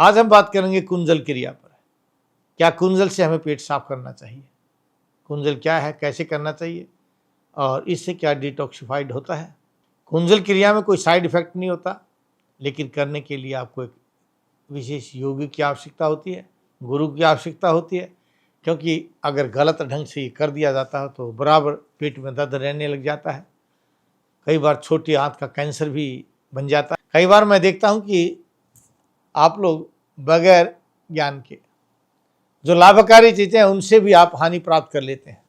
आज हम बात करेंगे कुंजल क्रिया पर। क्या कुंजल से हमें पेट साफ करना चाहिए, कुंजल क्या है, कैसे करना चाहिए और इससे क्या डिटॉक्सिफाइड होता है। कुंजल क्रिया में कोई साइड इफेक्ट नहीं होता, लेकिन करने के लिए आपको एक विशेष योगी की आवश्यकता होती है, गुरु की आवश्यकता होती है। क्योंकि अगर गलत ढंग से ये कर दिया जाता है तो बराबर पेट में दर्द रहने लग जाता है। कई बार छोटी आंत का कैंसर भी बन जाता है। कई बार मैं देखता हूँ कि आप लोग बगैर ज्ञान के जो लाभकारी चीज़ें हैं उनसे भी आप हानि प्राप्त कर लेते हैं।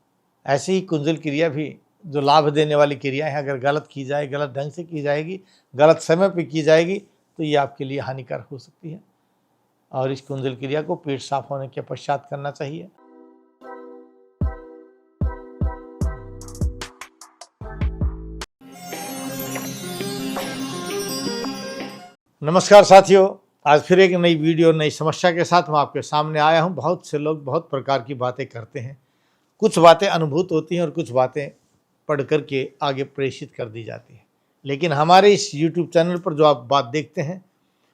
ऐसे ही कुंजल क्रिया भी जो लाभ देने वाली क्रियाएं हैं, अगर गलत की जाए, गलत ढंग से की जाएगी, गलत समय पर की जाएगी तो ये आपके लिए हानिकारक हो सकती है। और इस कुंजल क्रिया को पेट साफ होने के पश्चात करना चाहिए। नमस्कार साथियों, आज फिर एक नई वीडियो, नई समस्या के साथ मैं आपके सामने आया हूं। बहुत से लोग बहुत प्रकार की बातें करते हैं। कुछ बातें अनुभूत होती हैं और कुछ बातें पढ़ कर के आगे प्रेषित कर दी जाती हैं। लेकिन हमारे इस YouTube चैनल पर जो आप बात देखते हैं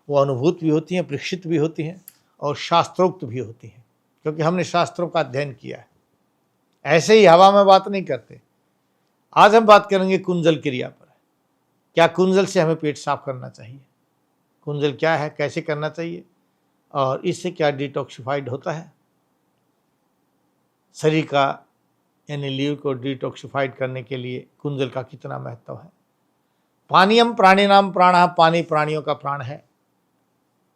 वो अनुभूत भी होती हैं, परीक्षित भी होती हैं और शास्त्रोक्त भी होती हैं, क्योंकि हमने शास्त्रों का अध्ययन किया है। ऐसे ही हवा में बात नहीं करते। आज हम बात करेंगे कुंजल क्रिया पर। क्या कुंजल से हमें पेट साफ करना चाहिए, कुंजल क्या है, कैसे करना चाहिए और इससे क्या डिटॉक्सिफाइड होता है। शरीर का यानी लीवर को डिटॉक्सिफाइड करने के लिए कुंजल का कितना महत्व है। पानीयम प्राणिनाम प्राणः, पानी प्राणियों का प्राण है।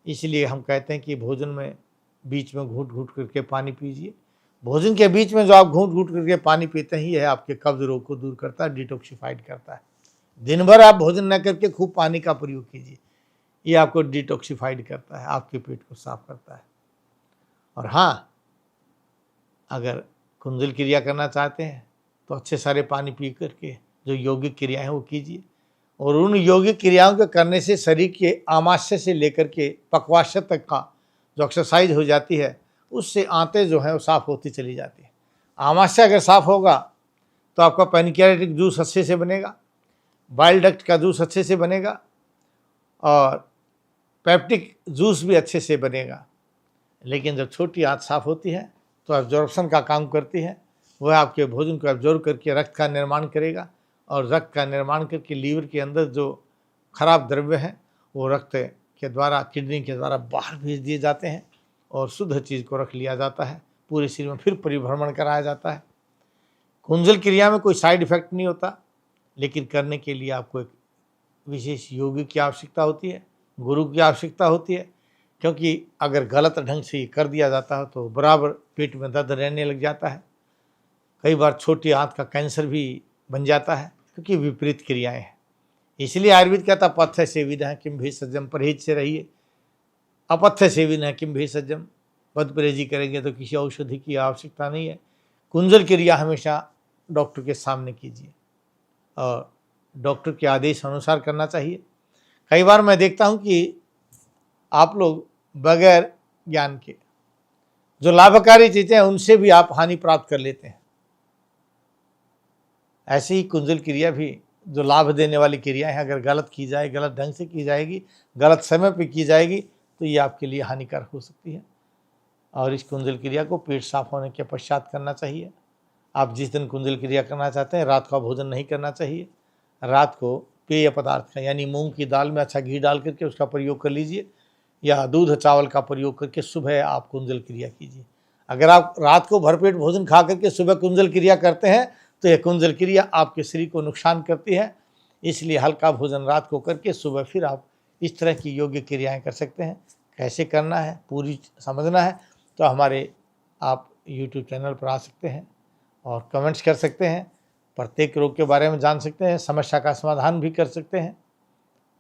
इसलिए हम कहते हैं कि भोजन में बीच में घूंट घूंट करके पानी पीजिए। भोजन के बीच में जो आप घूंट घूंट करके पानी पीते हैं, यह आपके कब्ज रोग को दूर करता है, डिटॉक्सिफाइड करता है। दिन भर आप भोजन न करके खूब पानी का प्रयोग कीजिए, ये आपको डिटॉक्सिफाइड करता है, आपके पेट को साफ करता है। और हाँ, अगर कुंजल क्रिया करना चाहते हैं तो अच्छे सारे पानी पी करके जो यौगिक क्रियाएं हैं वो कीजिए। और उन यौगिक क्रियाओं के करने से शरीर के आमाशय से लेकर के पक्वाशय तक का जो एक्सरसाइज हो जाती है, उससे आंतें जो हैं वो साफ़ होती चली जाती है। आमाशय अगर साफ़ होगा तो आपका पैनक्रियाटिक जूस अच्छे से बनेगा, बाइल डक्ट का जूस अच्छे से बनेगा और पेप्टिक जूस भी अच्छे से बनेगा। लेकिन जब छोटी आंत साफ होती है तो एब्जॉर्प्शन का काम करती है। वह आपके भोजन को एब्जॉर्ब करके रक्त का निर्माण करेगा और रक्त का निर्माण करके लीवर के अंदर जो खराब द्रव्य हैं वो रक्त के द्वारा, किडनी के द्वारा बाहर भेज दिए जाते हैं और शुद्ध चीज़ को रख लिया जाता है। पूरे शरीर में फिर परिभ्रमण कराया जाता है। कुंजल क्रिया में कोई साइड इफेक्ट नहीं होता, लेकिन करने के लिए आपको एक विशेष योगी की आवश्यकता होती है, गुरु की आवश्यकता होती है। क्योंकि अगर गलत ढंग से ये कर दिया जाता है तो बराबर पेट में दर्द रहने लग जाता है। कई बार छोटी आंत का कैंसर भी बन जाता है, क्योंकि विपरीत क्रियाएं हैं। इसलिए आयुर्वेद कहता है पथ्य सेविनः किम भेषजम, परहेज से रहिए। अपथ्य सेविनः किम भेषजम, बद परहेजी करेंगे तो किसी औषधि की आवश्यकता नहीं है। कुंजल क्रिया हमेशा डॉक्टर के सामने कीजिए और डॉक्टर के आदेश अनुसार करना चाहिए। कई बार मैं देखता हूं कि आप लोग बगैर ज्ञान के जो लाभकारी चीज़ें हैं उनसे भी आप हानि प्राप्त कर लेते हैं। ऐसे ही कुंजल क्रिया भी जो लाभ देने वाली क्रियाएं हैं, अगर गलत की जाए, गलत ढंग से की जाएगी, गलत समय पर की जाएगी तो ये आपके लिए हानिकारक हो सकती है। और इस कुंजल क्रिया को पेट साफ होने के पश्चात करना चाहिए। आप जिस दिन कुंजल क्रिया करना चाहते हैं, रात का भोजन नहीं करना चाहिए। रात को पेय पदार्थ का यानी मूंग की दाल में अच्छा घी डाल करके उसका प्रयोग कर लीजिए, या दूध चावल का प्रयोग करके सुबह आप कुंजल क्रिया कीजिए। अगर आप रात को भरपेट भोजन खा करके सुबह कुंजल क्रिया करते हैं तो यह कुंजल क्रिया आपके शरीर को नुकसान करती है। इसलिए हल्का भोजन रात को करके सुबह फिर आप इस तरह की योग्य क्रियाएं कर सकते हैं। कैसे करना है, पूरी समझना है तो हमारे आप YouTube चैनल पर आ सकते हैं और कमेंट्स कर सकते हैं। प्रत्येक रोग के बारे में जान सकते हैं, समस्या का समाधान भी कर सकते हैं।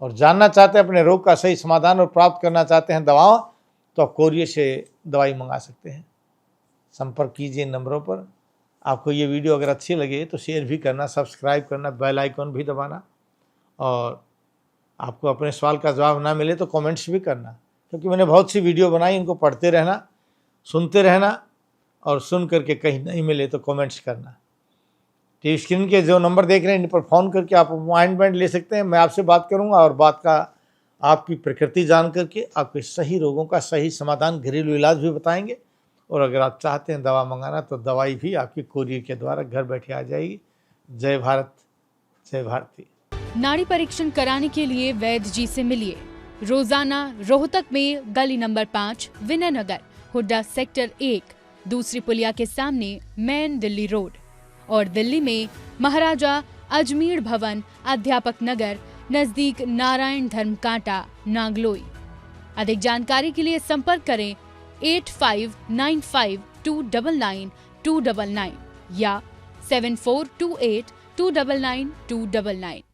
और जानना चाहते हैं अपने रोग का सही समाधान और प्राप्त करना चाहते हैं दवाओं, तो आप कोरियर से दवाई मंगा सकते हैं। संपर्क कीजिए नंबरों पर। आपको ये वीडियो अगर अच्छी लगे तो शेयर भी करना, सब्सक्राइब करना, बेल आइकन भी दबाना। और आपको अपने सवाल का जवाब ना मिले तो कमेंट्स भी करना, क्योंकि मैंने बहुत सी वीडियो बनाई, इनको पढ़ते रहना, सुनते रहना और सुन करके कहीं नहीं मिले तो कमेंट्स करना। टीवी स्क्रीन के जो नंबर देख रहे हैं इन पर फ़ोन करके आप अपॉइंटमेंट ले सकते हैं। मैं आपसे बात करूंगा और बात का आपकी प्रकृति जान करके आपके सही रोगों का सही समाधान, घरेलू इलाज भी बताएंगे। और अगर आप चाहते हैं दवा मंगाना तो दवाई भी आपकी कोरियर के द्वारा घर बैठे आ जाएगी। जय भारत, जय भारती। नाड़ी परीक्षण कराने के लिए वैद्य जी से मिलिए रोजाना रोहतक में गली नंबर 5, विनय नगर, हुड्डा सेक्टर 1, दूसरी पुलिया के सामने, मेन दिल्ली रोड। और दिल्ली में महाराजा अजमेर भवन, अध्यापक नगर, नजदीक नारायण धर्म कांटा, नागलोई। अधिक जानकारी के लिए संपर्क करें 8595299299 या 7428299299।